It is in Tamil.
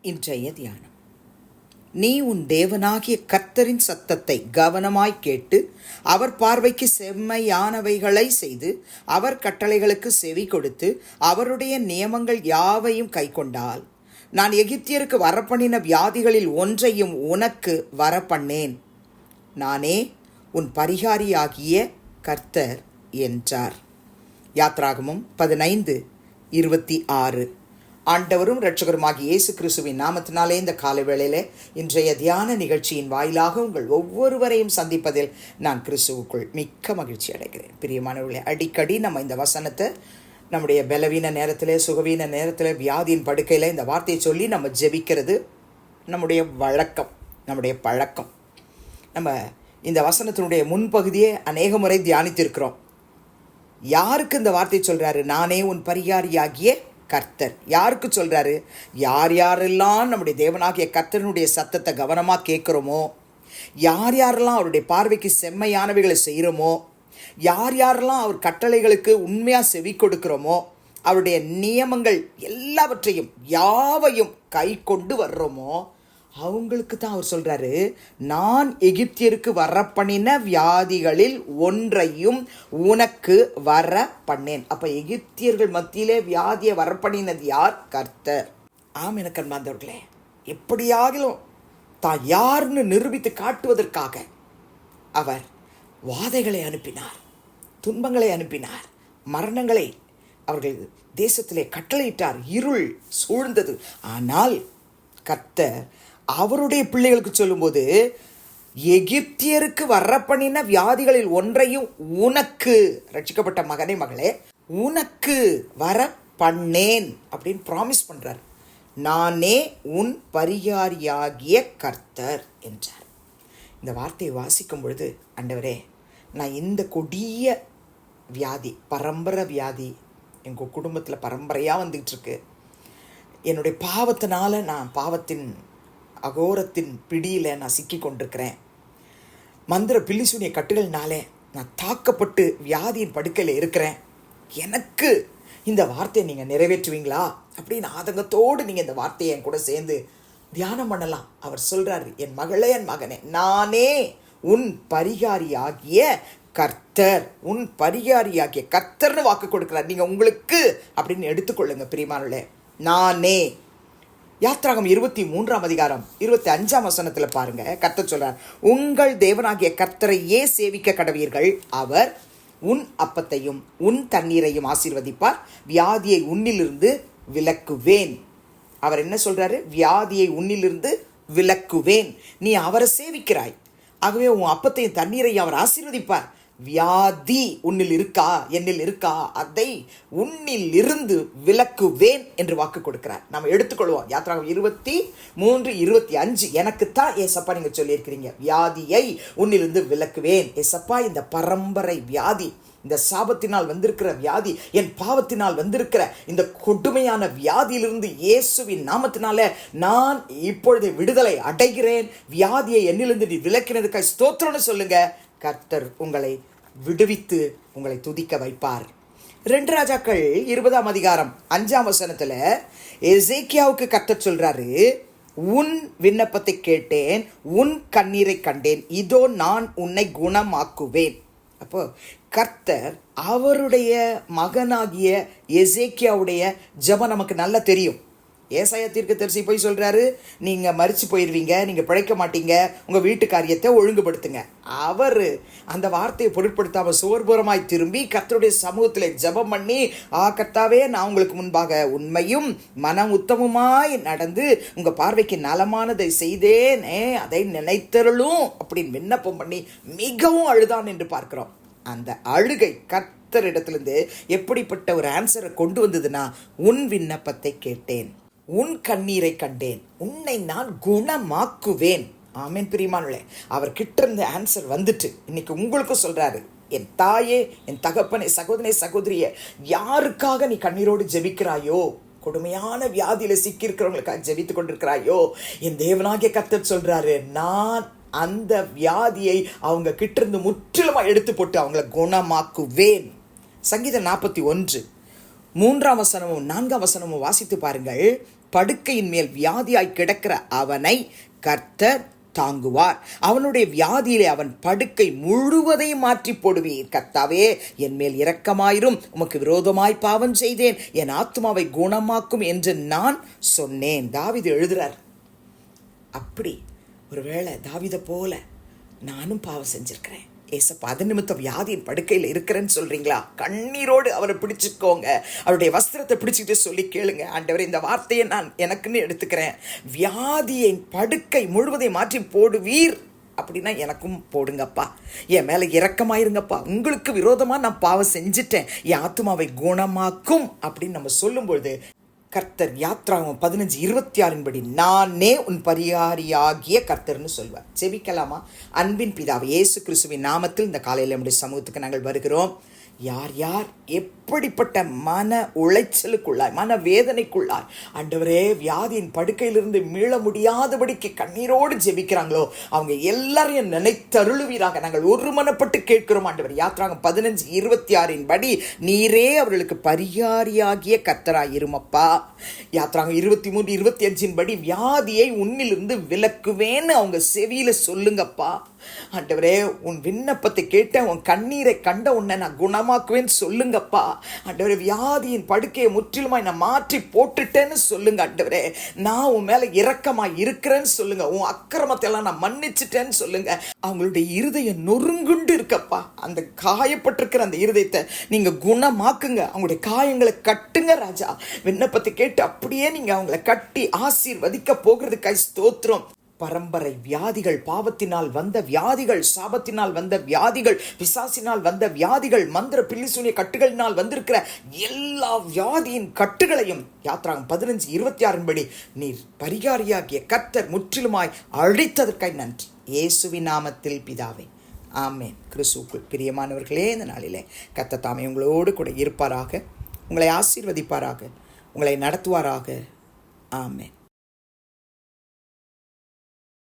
இன்றைய தியானம். நீ உன் தேவனாகிய கர்த்தரின் சத்தத்தை கவனமாய் கேட்டு அவர் பார்வைக்கு செம்மையானவைகளை செய்து அவர் கட்டளைகளுக்கு செவி கொடுத்து அவருடைய நியமங்கள் யாவையும் கைக்கொண்டால் நான் எகிப்தியருக்கு வரப்பண்ணின வியாதிகளில் ஒன்றையும் உனக்கு வரப்பண்ணேன். நானே உன் பரிகாரியாகிய கர்த்தர் என்றார். யாத்ராகமம் 15:26. ஆண்டவரும் இரட்சகருமாகிய இயேசு கிறிஸ்துவின் நாமத்தினாலே இந்த காலை வேளையிலே இன்றைய தியான நிகழ்ச்சியின் வாயிலாக உங்கள் ஒவ்வொருவரையும் சந்திப்பதில் நான் கிறிஸ்துவுக்குள் மிக்க மகிழ்ச்சி அடைகிறேன். பிரியமானவர்களே, அடிக்கடி நம்ம இந்த வசனத்தை நம்முடைய பலவீன நேரத்தில், சுகவீன நேரத்தில், வியாதியின் படுக்கையில் இந்த வார்த்தையை சொல்லி நம்ம ஜெபிக்கிறது நம்முடைய வழக்கம், நம்முடைய பழக்கம். நம்ம இந்த வசனத்தினுடைய முன்பகுதியை அநேக முறை தியானித்திருக்கிறோம். யாருக்கு இந்த வார்த்தை சொல்கிறாரு? நானே உன் பரிகாரியாகிய கர்த்தர். யாருக்கு சொல்கிறாரு? யார் யாரெல்லாம் நம்முடைய தேவனாகிய கர்த்தனுடைய சத்தத்தை கவனமாக கேட்குறோமோ, யார் யாரெல்லாம் அவருடைய பார்வைக்கு செம்மையானவைகளை செய்கிறோமோ, யார் யாரெல்லாம் அவர் கட்டளைகளுக்கு உண்மையாக செவி கொடுக்கிறோமோ, அவருடைய நியமங்கள் எல்லாவற்றையும் யாவையும் கை கொண்டு வர்றோமோ, அவங்களுக்கு தான் அவர் சொல்கிறாரு, நான் எகிப்தியருக்கு வரப்பண்ணின வியாதிகளில் ஒன்றையும் உனக்கு வர பண்ணேன். அப்போ எகிப்தியர்கள் மத்தியிலே வியாதியை வரப்பண்ணினது யார்? கர்த்தர். எனக்கு அன்பார்ந்தவர்களே, எப்படியாகிலும் தான் யாருன்னு நிரூபித்து காட்டுவதற்காக அவர் வாதைகளை அனுப்பினார், துன்பங்களை அனுப்பினார், மரணங்களை அவர்கள் தேசத்திலே கட்டளையிட்டார். இருள் சூழ்ந்தது. ஆனால் கர்த்தர் அவருடைய பிள்ளைகளுக்கு சொல்லும்போது, எகிப்தியருக்கு வரப்பண்ணின வியாதிகளில் ஒன்றையும் உனக்கு, ரட்சிக்கப்பட்ட மகனே மகளே, உனக்கு வர பண்ணேன் அப்படின்னு ப்ராமிஸ் பண்றார். நானே உன் பரிகாரியாகிய கர்த்தர் என்றார். இந்த வார்த்தையை வாசிக்கும் பொழுது, ஆண்டவரே, நான் இந்த கொடிய வியாதி, பரம்பரை வியாதி எங்கள் குடும்பத்தில் பரம்பரையாக வந்துகிட்டு இருக்கு. என்னுடைய பாவத்தினால நான் பாவத்தின் அகோரத்தின் பிடியில் நான் சிக்கி கொண்டிருக்கிறேன். மந்திர பில்லிசூனிய கட்டுகள்னாலே நான் தாக்கப்பட்டு வியாதியின் படுக்கையில் இருக்கிறேன். எனக்கு இந்த வார்த்தையை நீங்கள் நிறைவேற்றுவீங்களா அப்படின்னு ஆதங்கத்தோடு நீங்கள் இந்த வார்த்தையை என் கூட சேர்ந்து தியானம் பண்ணலாம். அவர் சொல்கிறார், என் மகளே, என் மகனே, நானே உன் பரிகாரியாகிய கர்த்தர். உன் பரிகாரியாகிய கர்த்தர்னு வாக்கு கொடுக்கிறார். நீங்கள் உங்களுக்கு அப்படின்னு எடுத்துக்கொள்ளுங்க பிரியமானவர்களே. நானே. யாத்ராகம் 23:25 பாருங்க, கர்த்தர் சொல்றார், உங்கள் தேவனாகிய கர்த்தரையே சேவிக்க கடவீர்கள். அவர் உன் அப்பத்தையும் உன் தண்ணீரையும் ஆசீர்வதிப்பார். வியாதியை உன்னிலிருந்து விலக்குவேன். அவர் என்ன சொல்றாரு? வியாதியை உன்னிலிருந்து விலக்குவேன். நீ அவரை சேவிக்கிறாய், ஆகவே உன் அப்பத்தையும் தண்ணீரையும் அவர் ஆசீர்வதிப்பார். வியாதி உன்னில் இருக்கா, என்னில் இருக்கா, அதை உன்னில் இருந்து விலக்குவேன் என்று வாக்கு கொடுக்கிறார். நம்ம எடுத்துக்கொள்வோம். யாத்ராகம் 23:25. எனக்குத்தான் ஏசப்பா நீங்க சொல்லியிருக்கிறீங்க, வியாதியை உன்னிலிருந்து விலக்குவேன். ஏசப்பா, இந்த பரம்பரை வியாதி, இந்த சாபத்தினால் வந்திருக்கிற வியாதி, என் பாவத்தினால் வந்திருக்கிற இந்த கொடுமையான வியாதியிலிருந்து இயேசுவின் நாமத்தினால நான் இப்பொழுது விடுதலை அடைகிறேன். வியாதியை என்னிலிருந்து நீ விலக்கினதுக்காக ஸ்தோத்திரம்னு சொல்லுங்க. கர்த்தர் உங்களை விடுவித்து உங்களை துதிக்க வைப்பார். 2 ராஜாக்கள் 20:5 எசேக்கியாவுக்கு கர்த்தர் சொல்றாரு, உன் விண்ணப்பத்தை கேட்டேன், உன் கண்ணீரை கண்டேன், இதோ நான் உன்னை குணமாக்குவேன். அப்போ கர்த்தர் அவருடைய மகனாகிய எசேக்கியாவுடைய ஜெபம் நமக்கு நல்லா தெரியும். ஏசாயா தீர்க்கதரிசி போய் சொல்கிறாரு, நீங்கள் மரிச்சு போயிடுவீங்க, நீங்கள் பிழைக்க மாட்டீங்க, உங்கள் வீட்டு காரியத்தை ஒழுங்குபடுத்துங்க. அவர் அந்த வார்த்தையை பொருட்படுத்தாமல் சோர்புறமாய் திரும்பி கர்த்தருடைய சமூகத்தில் ஜெபம் பண்ணி, கர்த்தாவே, நான் உங்களுக்கு முன்பாக உண்மையும் மனம் உத்தமமாய் நடந்து உங்கள் பார்வைக்கு நலமானதை செய்தேனே, அதை நினைத்தருளும் அப்படின்னு விண்ணப்பம் பண்ணி மிகவும் அழுதான் என்று பார்க்கிறோம். அந்த அழுகை கர்த்தரிடத்திலிருந்து எப்படிப்பட்ட ஒரு ஆன்சரை கொண்டு வந்ததுன்னா, உன் விண்ணப்பத்தை கேட்டேன், உன் கண்ணீரை கண்டேன், உன்னை நான் குணமாக்குவேன். ஆமென். பிரியமானவர்களே, அவர் கிட்ட இருந்த ஆன்சர் வந்துட்டு இன்னைக்கு உங்களுக்கும் சொல்றாரு, என் தாயே, என் தகப்பனே, சகோதரனே, சகோதரியே, யாருக்காக நீ கண்ணீரோடு ஜெபிக்கிறாயோ, கொடுமையான வியாதியில சிக்கியிருக்கிறவங்களுக்காக ஜெபித்து கொண்டிருக்கிறாயோ, என் தேவனாகிய கர்த்தர் சொல்றாரு, நான் அந்த வியாதியை அவங்க கிட்ட இருந்து முற்றிலுமா எடுத்து போட்டு அவங்கள குணமாக்குவேன். சங்கீதம் 41 3 வாசித்து பாருங்கள். படுக்கையின் மேல் வியாதியாய் கிடக்கிற அவனை கர்த்தர் தாங்குவார். அவனுடைய வியாதியிலே அவன் படுக்கை முழுவதையும் மாற்றி போடுவீர். கர்த்தாவே, என் மேல் இரக்கமாயிரும், உமக்கு விரோதமாய் பாவம் செய்தேன், என் ஆத்துமாவை குணமாக்கும் என்று நான் சொன்னேன். தாவீது எழுதுறார். அப்படி ஒருவேளை தாவீதை போல நானும் பாவம் செஞ்சிருக்கிறேன் ஏசப்பா, அது நிமித்தம் வியாதியின் படுக்கையில் இருக்கிறேன்னு சொல்றீங்களா? கண்ணீரோடு அவரை பிடிச்சிக்கோங்க, அவருடைய வஸ்திரத்தை பிடிச்சிட்டு சொல்லி கேளுங்க, ஆண்டவரே இந்த வார்த்தையை நான் எனக்குன்னு எடுத்துக்கிறேன், வியாதியை படுக்கை முழுவதையும் மாற்றி போடுவீர் அப்படின்னா எனக்கும் போடுங்கப்பா, என் மேலே இரக்கமாயிருங்கப்பா, உங்களுக்கு விரோதமாக நான் பாவம் செஞ்சுட்டேன், என் ஆத்துமாவை குணமாக்கும் அப்படின்னு நம்ம சொல்லும்பொழுது கர்த்தர் யாத்ராகமம் 15:26 நானே உன் பரிகாரியாகிய கர்த்தர்னு சொல்வார். ஜெபிக்கலாமா? அன்பின் பிதாவே, இயேசு கிறிஸ்துவின் நாமத்தில் இந்த காலையில் நம்முடைய சமூகத்துக்கு நாங்கள் வருகிறோம். யார் யார் எப்படிப்பட்ட மன உளைச்சலுக்குள்ளாய், மன வேதனைக்குள்ளாய், ஆண்டவரே வியாதியின் படுக்கையிலிருந்து மீள முடியாதபடிக்கு கண்ணீரோடு ஜெபிக்கிறாங்களோ அவங்க எல்லாரையும் நினைத்தருளுவீராக. நாங்கள் ஒருமனப்பட்டு கேட்கிறோம் ஆண்டவர். யாத்ராகமம் 15:26 நீரே அவர்களுக்கு பரிகாரியாகிய கர்த்தராயிருமப்பா. யாத்ராகமம் 23:25 வியாதியை உன்னிலிருந்து விலக்குவேன்னு அவங்க செவியில சொல்லுங்கப்பா. ஆண்டவரே, உன் விண்ணப்பத்தை கேட்ட, உன் கண்ணீரை கண்ட உன்னை நான் குணமாக்குவேன்னு சொல்லுங்கப்பா. ஆண்டவரே, வியாதியின் படுக்கையை முற்றிலுமாய் நான் மாற்றி போட்டுட்டேன்னு சொல்லுங்க. ஆண்டவரே, நான் உன் மேல இரக்கமாய் இருக்கிறேன்னு சொல்லுங்க. உன் அக்கிரமத்தை எல்லாம் நான் மன்னிச்சிட்டேன்னு சொல்லுங்க. அவங்களுடைய இருதயம் நொறுங்குண்டு இருக்கப்பா. அந்த காயப்பட்டிருக்கிற அந்த இருதயத்தை நீங்க குணமாக்குங்க. அவங்களுடைய காயங்களை கட்டுங்க ராஜா. விண்ணப்பத்தை கேட்டு அப்படியே நீங்க அவங்களை கட்டி ஆசீர்வதிக்க போகிறதுக்காய் ஸ்தோத்திரம். பரம்பரை வியாதிகள், பாவத்தினால் வந்த வியாதிகள், சாபத்தினால் வந்த வியாதிகள், பிசாசினால் வந்த வியாதிகள், மந்திர பில்லிசூனிய கட்டுகளினால் வந்திருக்கிற எல்லா வியாதியின் கட்டுகளையும் யாத்ராகமம் 15:26 நீர் பரிகாரியாகிய கர்த்தர் முற்றிலுமாய் அழித்ததற்காய் நன்றி. இயேசுவின் நாமத்தில் பிதாவே, ஆமேன். கிறிஸ்துவுக்குள் பிரியமானவர்களே, இந்த நாளிலே கர்த்தர் தாமே உங்களோடு கூட இருப்பாராக, உங்களை ஆசீர்வதிப்பாராக, உங்களை நடத்துவாராக. ஆமேன்.